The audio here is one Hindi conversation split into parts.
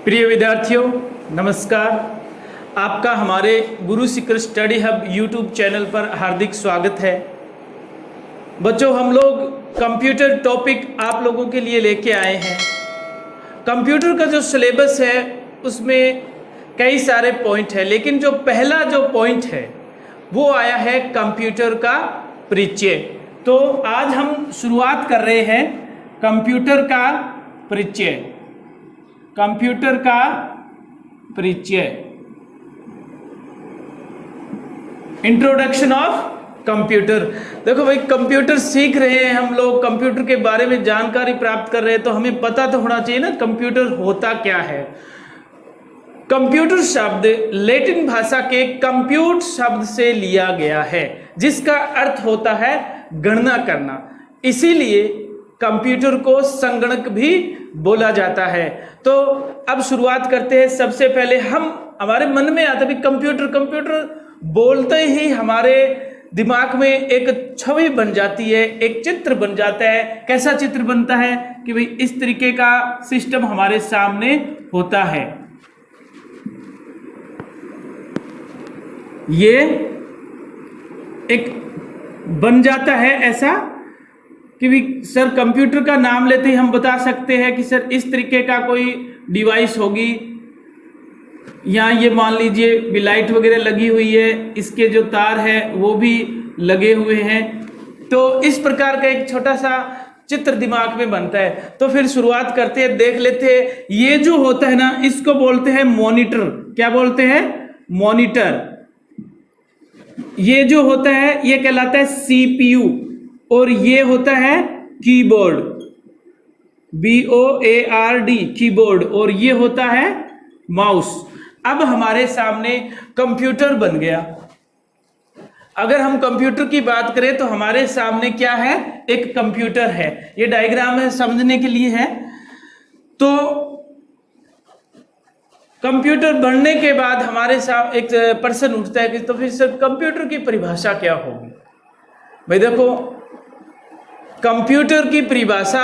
प्रिय विद्यार्थियों, नमस्कार। आपका हमारे गुरु Sikar study hub YouTube channel पर हार्दिक स्वागत है। बच्चों, हम लोग कंप्यूटर टॉपिक आप लोगों के लिए लेके आए हैं। कंप्यूटर का जो सिलेबस है उसमें कई सारे पॉइंट है, लेकिन जो पहला जो पॉइंट है वो आया है कंप्यूटर का परिचय। तो आज हम शुरुआत कर रहे हैं कंप्यूटर का परिचय। कंप्यूटर का परिचय, इंट्रोडक्शन ऑफ कंप्यूटर। देखो भाई, कंप्यूटर सीख रहे हैं हम लोग, कंप्यूटर के बारे में जानकारी प्राप्त कर रहे हैं, तो हमें पता तो होना चाहिए ना कंप्यूटर होता क्या है। कंप्यूटर शब्द लैटिन भाषा के कंप्यूट शब्द से लिया गया है, जिसका अर्थ होता है गणना करना। इसीलिए कंप्यूटर को संगणक भी बोला जाता है। तो अब शुरुआत करते हैं। सबसे पहले हमारे मन में आता है कंप्यूटर कंप्यूटर बोलते ही हमारे दिमाग में एक छवि बन जाती है, एक चित्र बन जाता है। कैसा चित्र बनता है कि भाई इस तरीके का सिस्टम हमारे सामने होता है। ये एक बन जाता है ऐसा कि भी सर कंप्यूटर का नाम लेते ही हम बता सकते हैं कि सर इस तरीके का कोई डिवाइस होगी। यहाँ ये मान लीजिए भी लाइट वगैरह लगी हुई है, इसके जो तार है वो भी लगे हुए हैं। तो इस प्रकार का एक छोटा सा चित्र दिमाग में बनता है। तो फिर शुरुआत करते हैं, देख लेते हैं। ये जो होता है ना, इसको बोलते हैं मॉनिटर। क्या बोलते हैं? मॉनिटर। ये जो होता है ये कहलाता है सीपीयू, और ये होता है कीबोर्ड, BOARD कीबोर्ड, और ये होता है माउस। अब हमारे सामने कंप्यूटर बन गया। अगर हम कंप्यूटर की बात करें तो हमारे सामने क्या है? एक कंप्यूटर है। ये डायग्राम है, समझने के लिए है। तो कंप्यूटर बनने के बाद हमारे सामने एक प्रश्न उठता है कि तो फिर सर कंप्यूटर की परिभाषा क्या होगी? भाई देखो, कंप्यूटर की परिभाषा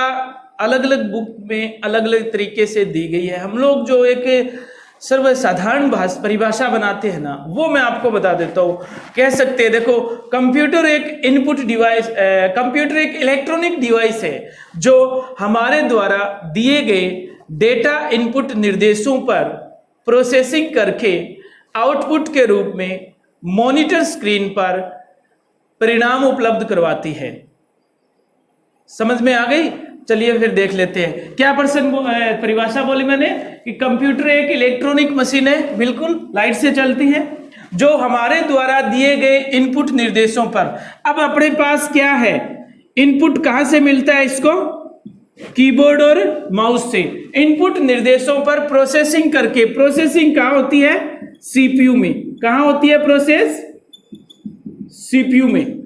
अलग अलग बुक में अलग अलग तरीके से दी गई है। हम लोग जो एक सर्वसाधारण परिभाषा बनाते हैं ना, वो मैं आपको बता देता हूँ। कह सकते हैं, देखो, कंप्यूटर एक इनपुट डिवाइस, कंप्यूटर एक इलेक्ट्रॉनिक डिवाइस है जो हमारे द्वारा दिए गए डेटा इनपुट निर्देशों पर प्रोसेसिंग करके आउटपुट के रूप में मॉनिटर स्क्रीन पर परिणाम उपलब्ध करवाती है। समझ में आ गई? चलिए फिर देख लेते हैं। क्या परिभाषा बोली मैंने कि कंप्यूटर एक इलेक्ट्रॉनिक मशीन है, बिल्कुल लाइट से चलती है, जो हमारे द्वारा दिए गए इनपुट निर्देशों पर। अब अपने पास क्या है? इनपुट कहां से मिलता है इसको? कीबोर्ड और माउस से। इनपुट निर्देशों पर प्रोसेसिंग करके, प्रोसेसिंग कहां होती है? सीपीयू में। कहां होती है प्रोसेस? सीपीयू में।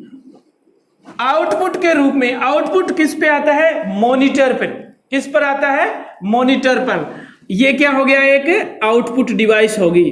आउटपुट के रूप में, आउटपुट किस पे आता है? मॉनिटर पर। किस पर आता है? मॉनिटर पर। ये क्या हो गया? एक आउटपुट डिवाइस होगी।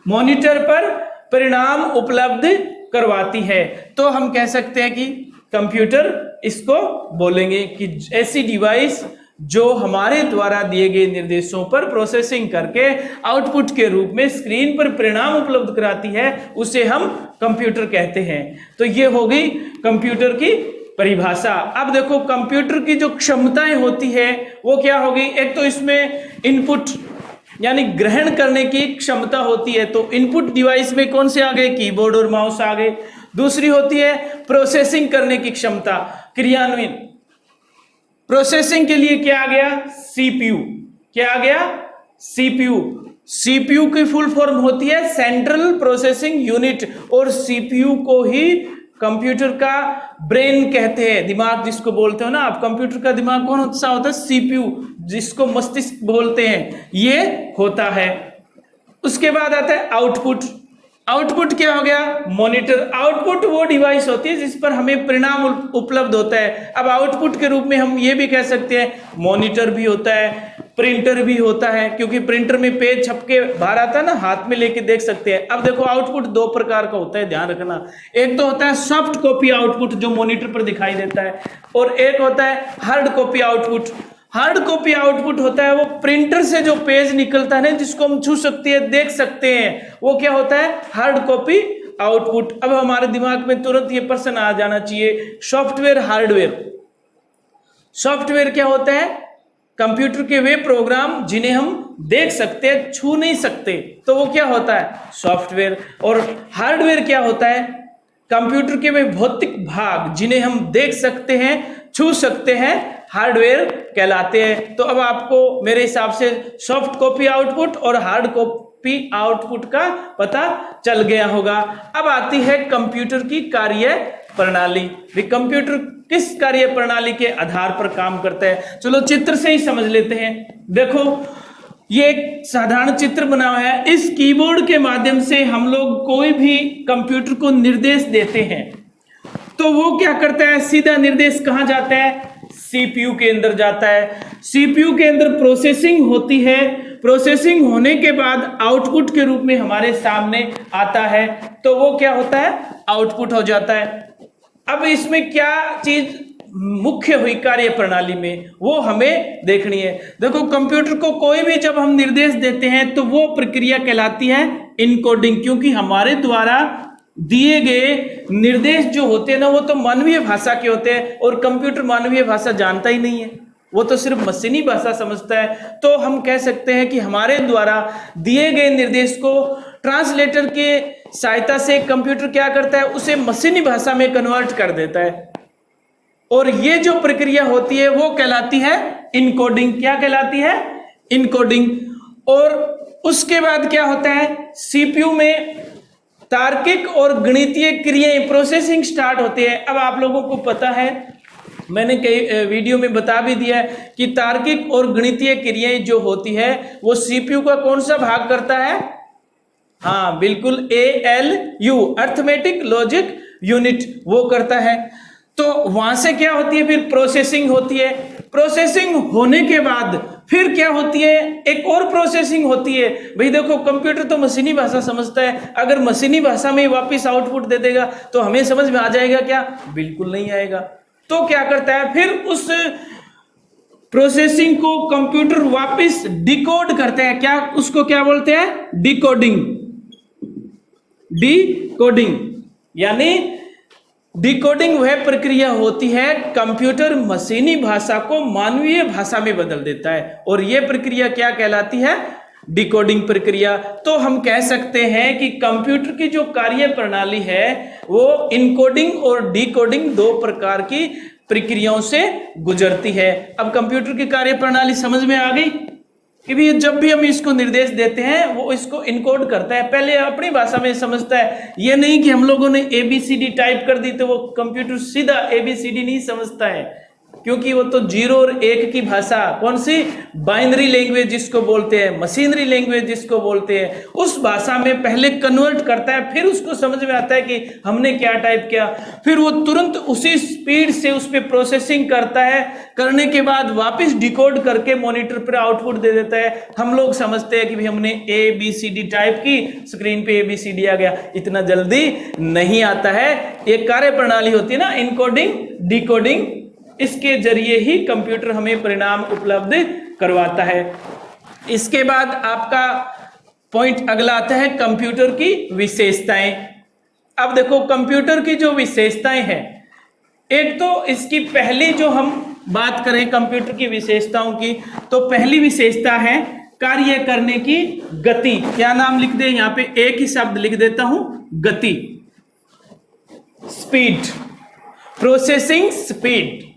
मॉनिटर पर परिणाम उपलब्ध करवाती है। तो हम कह सकते हैं कि कंप्यूटर इसको बोलेंगे कि ऐसी डिवाइस जो हमारे द्वारा दिए गए निर्देशों पर प्रोसेसिंग करके आउटपुट के रूप में स्क्रीन पर परिणाम उपलब्ध कराती है, उसे हम कंप्यूटर कहते हैं। तो ये हो गई कंप्यूटर की परिभाषा। अब देखो, कंप्यूटर की जो क्षमताएं होती है वो क्या होगी? एक तो इसमें इनपुट यानी ग्रहण करने की क्षमता होती है। तो इनपुट डिवाइस में कौन से आ गए? कीबोर्ड और माउस आ गए। दूसरी होती है प्रोसेसिंग करने की क्षमता, क्रियान्वयन। प्रोसेसिंग के लिए क्या आ गया? सीपीयू। क्या आ गया? सीपीयू। सीपीयू की फुल फॉर्म होती है सेंट्रल प्रोसेसिंग यूनिट, और सीपीयू को ही कंप्यूटर का ब्रेन कहते हैं, दिमाग जिसको बोलते हो ना आप। कंप्यूटर का दिमाग कौन सा होता है? सीपीयू, जिसको मस्तिष्क बोलते हैं, ये होता है। उसके बाद आता है आउटपुट। आउटपुट क्या हो गया? मॉनिटर। आउटपुट वो डिवाइस होती है जिस पर हमें परिणाम उपलब्ध होता है। अब आउटपुट के रूप में हम ये भी कह सकते हैं मॉनिटर भी होता है, प्रिंटर भी होता है, क्योंकि प्रिंटर में पेज छपके बाहर आता है ना, हाथ में लेके देख सकते हैं। अब देखो, आउटपुट दो प्रकार का होता है, ध्यान रखना। एक तो होता है सॉफ्ट कॉपी आउटपुट जो मॉनिटर पर दिखाई देता है, और एक होता है hard copy output. Hard copy output होता है वो प्रिंटर से जो पेज निकलता है ना, जिसको हम छू सकते हैं, देख सकते हैं, वो क्या होता है? Hard copy output. अब हमारे दिमाग में तुरंत ये प्रश्न आ जाना चाहिए, सॉफ्टवेयर हार्डवेयर। सॉफ्टवेयर क्या होता है? कंप्यूटर के वे प्रोग्राम जिन्हें हम देख सकते हैं, छू नहीं सकते, तो वो क्या होता है? सॉफ्टवेयर। और हार्डवेयर क्या होता है? कंप्यूटर के वे भौतिक भाग जिन्हें हम देख सकते हैं, छू सकते हैं, हार्डवेयर कहलाते हैं। तो अब आपको मेरे हिसाब से सॉफ्ट कॉपी आउटपुट और हार्ड कॉपी आउटपुट का पता चल गया होगा। अब आती है कंप्यूटर की कार्य प्रणाली। भी कंप्यूटर किस कार्य प्रणाली के आधार पर काम करता है? चलो चित्र से ही समझ लेते हैं। देखो ये एक साधारण चित्र बना हुआ है। इस कीबोर्ड के माध्यम से हम लोग कोई भी कंप्यूटर को निर्देश देते हैं, तो वो क्या करता है? सीधा निर्देश कहां जाता है? सीपीयू के अंदर जाता है। सीपीयू के अंदर प्रोसेसिंग होती है। प्रोसेसिंग होने के बाद आउटपुट के रूप में हमारे सामने आता है, तो वो क्या होता है? आउटपुट हो जाता है। अब इसमें क्या चीज मुख्य हुई कार्य प्रणाली में, वो हमें देखनी है। देखो कंप्यूटर को कोई भी जब हम निर्देश देते हैं तो वो प्रक्रिया कहलाती है इनकोडिंग, क्योंकि हमारे द्वारा दिए गए निर्देश जो होते हैं ना, वो तो मानवीय भाषा के होते हैं, और कंप्यूटर मानवीय भाषा जानता ही नहीं है, वो तो सिर्फ मशीनी भाषा समझता है। तो हम कह सकते हैं कि हमारे द्वारा दिए गए निर्देश को ट्रांसलेटर के सहायता से कंप्यूटर क्या करता है? उसे मशीनी भाषा में कन्वर्ट कर देता है, और ये जो प्रक्रिया होती है वो कहलाती है इनकोडिंग। क्या कहलाती है? इनकोडिंग। और उसके बाद क्या होता है? सीपीयू में तार्किक और गणितीय क्रियाएं, प्रोसेसिंग स्टार्ट होती है। अब आप लोगों को पता है, मैंने कई वीडियो में बता भी दिया है कि तार्किक और गणितीय क्रियाएं जो होती है वो सीपीयू का कौन सा भाग करता है? हाँ बिल्कुल, ALU, अर्थमेटिक लॉजिक यूनिट, वो करता है। तो वहां से क्या होती है? फिर प्रोसेसिंग होती है। प्रोसेसिंग होने के बाद फिर क्या होती है? एक और प्रोसेसिंग होती है। भाई देखो कंप्यूटर तो मशीनी भाषा समझता है, अगर मशीनी भाषा में वापस आउटपुट दे देगा तो हमें समझ में आ जाएगा क्या? बिल्कुल नहीं आएगा। तो क्या करता है? फिर उस प्रोसेसिंग को कंप्यूटर वापस डिकोड करते हैं। क्या उसको क्या बोलते हैं? डिकोडिंग। डिकोडिंग यानी डिकोडिंग वह प्रक्रिया होती है, कंप्यूटर मशीनी भाषा को मानवीय भाषा में बदल देता है, और यह प्रक्रिया क्या कहलाती है? डिकोडिंग प्रक्रिया। तो हम कह सकते हैं कि कंप्यूटर की जो कार्य प्रणाली है वो इनकोडिंग और डिकोडिंग दो प्रकार की प्रक्रियाओं से गुजरती है। अब कंप्यूटर की कार्य प्रणाली समझ में आ गई कि भी जब भी हम इसको निर्देश देते हैं वो इसको इनकोड करता है, पहले अपनी भाषा में समझता है। ये नहीं कि हम लोगों ने ABCD टाइप कर दी तो वो कंप्यूटर सीधा ABCD नहीं समझता है, क्योंकि वो तो 0 और 1 की भाषा, कौन सी? बाइनरी लैंग्वेज जिसको बोलते हैं, मशीनरी लैंग्वेज जिसको बोलते हैं, उस भाषा में पहले कन्वर्ट करता है, फिर उसको समझ में आता है कि हमने क्या टाइप किया, फिर वो तुरंत उसी स्पीड से उस पर प्रोसेसिंग करता है, करने के बाद वापस डिकोड करके मॉनिटर पर आउटपुट दे देता है। हम लोग समझते हैं कि भाई हमने ABCD टाइप की, स्क्रीन पे ABCD आ गया। इतना जल्दी नहीं आता है। एक कार्य प्रणाली होती है ना, इनकोडिंग डिकोडिंग, इसके जरिए ही कंप्यूटर हमें परिणाम उपलब्ध करवाता है। इसके बाद आपका पॉइंट अगला आता है कंप्यूटर की विशेषताएं। अब देखो कंप्यूटर की जो विशेषताएं हैं, एक तो इसकी पहली जो हम बात करें कंप्यूटर की विशेषताओं की, तो पहली विशेषता है कार्य करने की गति। क्या नाम लिख दे? यहां पे एक ही शब्द लिख देता हूं, गति, स्पीड, प्रोसेसिंग स्पीड।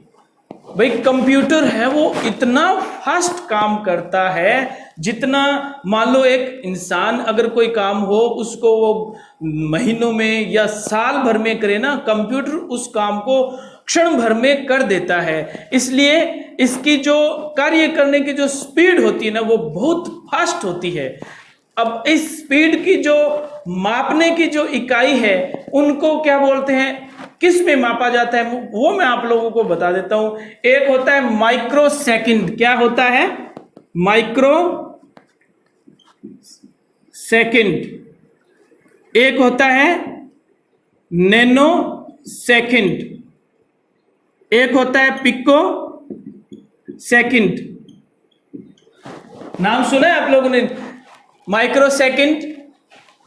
भाई कंप्यूटर है वो इतना फास्ट काम करता है, जितना मान लो एक इंसान अगर कोई काम हो उसको वो महीनों में या साल भर में करे ना, कंप्यूटर उस काम को क्षण भर में कर देता है। इसलिए इसकी जो कार्य करने की जो स्पीड होती है ना वो बहुत फास्ट होती है। अब इस स्पीड की जो मापने की जो इकाई है उनको क्या बोलते हैं, किस में मापा जाता है, वो मैं आप लोगों को बता देता हूं। एक होता है माइक्रो सेकंड। क्या होता है? Micro second. एक होता है नैनो सेकंड। एक होता है पिको सेकंड, नाम सुना है आप लोगों ने? Microsecond,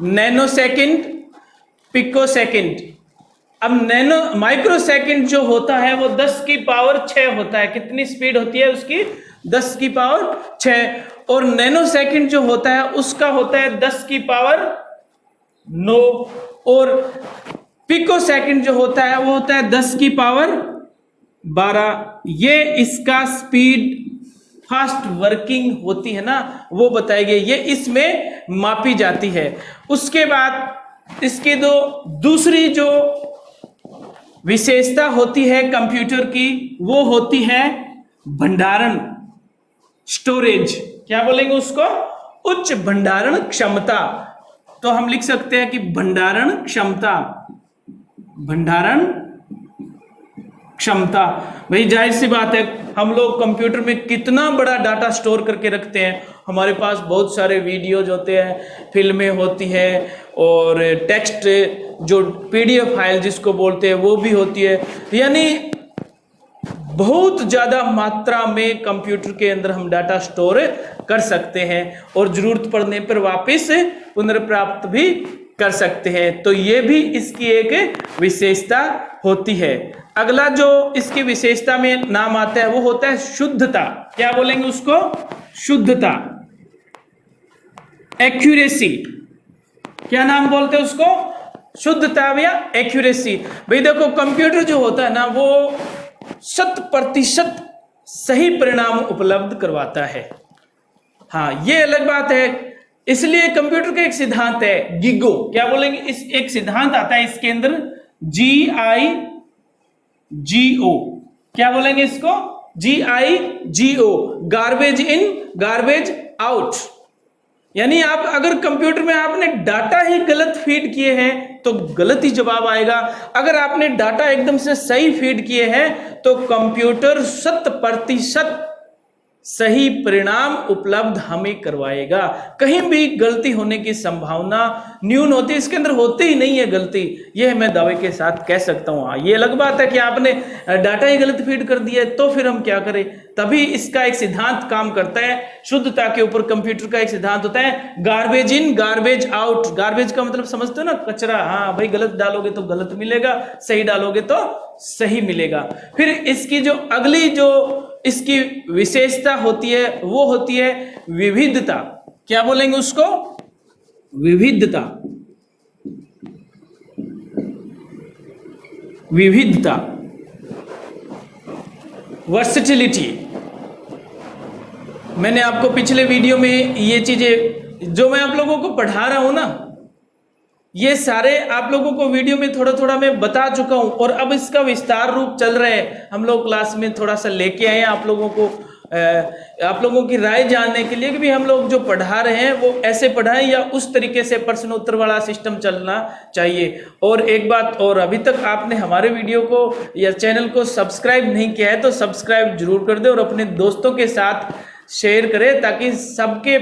nanosecond, picosecond. अब माइक्रो सेकंड जो होता है वो 10 की पावर 6 होता है। कितनी स्पीड होती है उसकी? 10 की पावर 6। और नैनो सेकंड जो होता है उसका होता है 10 की पावर 9। और पिको सेकंड जो होता है वो होता है 10 की पावर 12। ये इसका स्पीड फास्ट वर्किंग होती है ना, वो बताएगी, ये इसमें मापी जाती है। उसके बाद इसकी दूसरी जो विशेषता होती है कंप्यूटर की, वो होती है भंडारण, स्टोरेज। क्या बोलेंगे उसको? उच्च भंडारण क्षमता। तो हम लिख सकते हैं कि भंडारण क्षमता, भंडारण क्षमता। भाई जाहिर सी बात है, हम लोग कंप्यूटर में कितना बड़ा डाटा स्टोर करके रखते हैं। हमारे पास बहुत सारे वीडियोज होते हैं, फिल्में होती है, और टेक्स्ट जो PDF फाइल जिसको बोलते हैं वो भी होती है। यानी बहुत ज़्यादा मात्रा में कंप्यूटर के अंदर हम डाटा स्टोर कर सकते हैं और ज़रूरत पड़ने पर वापस पुनर्प्राप्त भी कर सकते हैं। तो ये भी इसकी एक विशेषता होती है। अगला जो इसकी विशेषता में नाम आता है वो होता है शुद्धता। क्या बोलेंगे उसको? शुद्धता, एक्यूरेसी। क्या नाम बोलते हैं उसको? शुद्धता या एक्यूरेसी। भाई देखो, कंप्यूटर जो होता है ना वो 100% सही परिणाम उपलब्ध करवाता है। हाँ, ये अलग बात है। इसलिए कंप्यूटर का एक सिद्धांत है गिगो। क्या बोलेंगे? इस एक सिद्धांत आता है इसके अंदर, GIGO। क्या बोलेंगे इसको? GIGO, garbage in garbage out. यानी आप अगर कंप्यूटर में आपने डाटा ही गलत फीड किए हैं तो गलत ही जवाब आएगा। अगर आपने डाटा एकदम से सही फीड किए हैं तो कंप्यूटर 100% सही परिणाम उपलब्ध हमें करवाएगा। कहीं भी गलती होने की संभावना न्यून होती है, इसके अंदर होती ही नहीं है गलती। यह मैं दावे के साथ कह सकता हूं। ये अलग बात है कि आपने डाटा ही गलत फीड कर दिया है, तो फिर हम क्या करें? तभी इसका एक सिद्धांत काम करता है शुद्धता के ऊपर। कंप्यूटर का एक सिद्धांत होता है garbage in garbage out. Garbage का मतलब समझते हो ना? कचरा। हाँ भाई, गलत डालोगे तो गलत मिलेगा, सही डालोगे तो सही मिलेगा। फिर इसकी जो अगली जो इसकी विशेषता होती है वो होती है विविधता। क्या बोलेंगे उसको? विविधता, विविधता, वर्सेटिलिटी। मैंने आपको पिछले वीडियो में ये चीजें जो मैं आप लोगों को पढ़ा रहा हूं ना, ये सारे आप लोगों को वीडियो में थोड़ा थोड़ा मैं बता चुका हूं, और अब इसका विस्तार रूप चल रहा है। हम लोग क्लास में थोड़ा सा लेके आए हैं आप लोगों को, आप लोगों की राय जानने के लिए कि भी हम लोग जो पढ़ा रहे हैं वो ऐसे पढ़ाएं या उस तरीके से प्रश्न उत्तर वाला सिस्टम चलना चाहिए। और एक बात और, अभी तक आपने हमारे वीडियो को या चैनल को सब्सक्राइब नहीं किया है तो सब्सक्राइब जरूर कर दे और अपने दोस्तों के साथ शेयर करें, ताकि सबके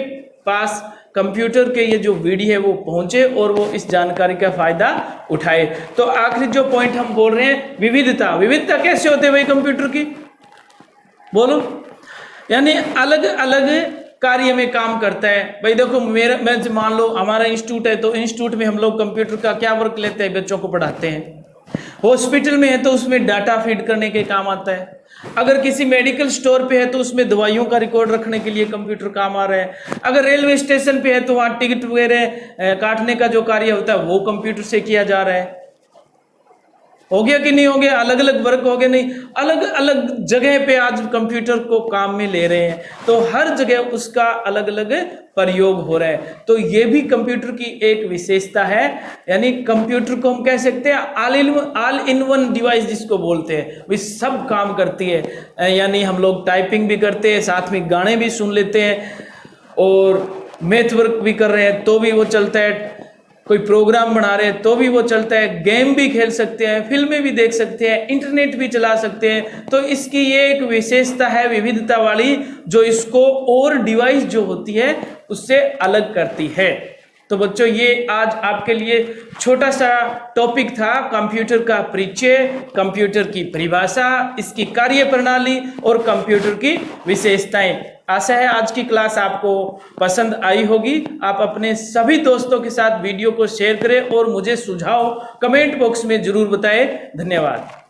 पास कंप्यूटर के ये जो वीडियो है वो पहुंचे और वो इस जानकारी का फायदा उठाए। तो आखिरी जो पॉइंट हम बोल रहे हैं, विविधता। विविधता कैसे होते हैं भाई कंप्यूटर की? बोलो। यानी अलग अलग कार्य में काम करता है। भाई देखो, मैं मान लो हमारा इंस्टीट्यूट है, तो इंस्टीट्यूट में हम लोग कंप्यूटर का क्या वर्क लेते हैं? बच्चों को पढ़ाते हैं। हॉस्पिटल में है तो उसमें डाटा फीड करने के काम आता है। अगर किसी मेडिकल स्टोर पे है तो उसमें दवाइयों का रिकॉर्ड रखने के लिए कंप्यूटर काम आ रहा है। अगर रेलवे स्टेशन पे है तो वहाँ टिकट वगैरह काटने का जो कार्य होता है वो कंप्यूटर से किया जा रहा है। हो गया कि नहीं हो गया? अलग अलग वर्क हो गए नहीं? अलग अलग जगह पे आज कंप्यूटर को काम में ले रहे हैं, तो हर जगह उसका अलग अलग प्रयोग हो रहा है। तो ये भी कंप्यूटर की एक विशेषता है। यानी कंप्यूटर को हम कह सकते हैं ऑल इन वन डिवाइस जिसको बोलते हैं, वे सब काम करती है। यानी हम लोग टाइपिंग भी करते हैं, साथ में गाने भी सुन लेते हैं, और मैथ वर्क भी कर रहे हैं तो भी वो चलता है, कोई प्रोग्राम बना रहे हैं तो भी वो चलता है, गेम भी खेल सकते हैं, फिल्में भी देख सकते हैं, इंटरनेट भी चला सकते हैं। तो इसकी ये एक विशेषता है विविधता वाली, जो इसको और डिवाइस जो होती है उससे अलग करती है। तो बच्चों ये आज आपके लिए छोटा सा टॉपिक था, कंप्यूटर का परिचय, कंप्यूटर की परिभाषा, इसकी कार्य प्रणाली और कंप्यूटर की विशेषताएं। आशा है आज की क्लास आपको पसंद आई होगी। आप अपने सभी दोस्तों के साथ वीडियो को शेयर करें और मुझे सुझाव कमेंट बॉक्स में जरूर बताएं। धन्यवाद।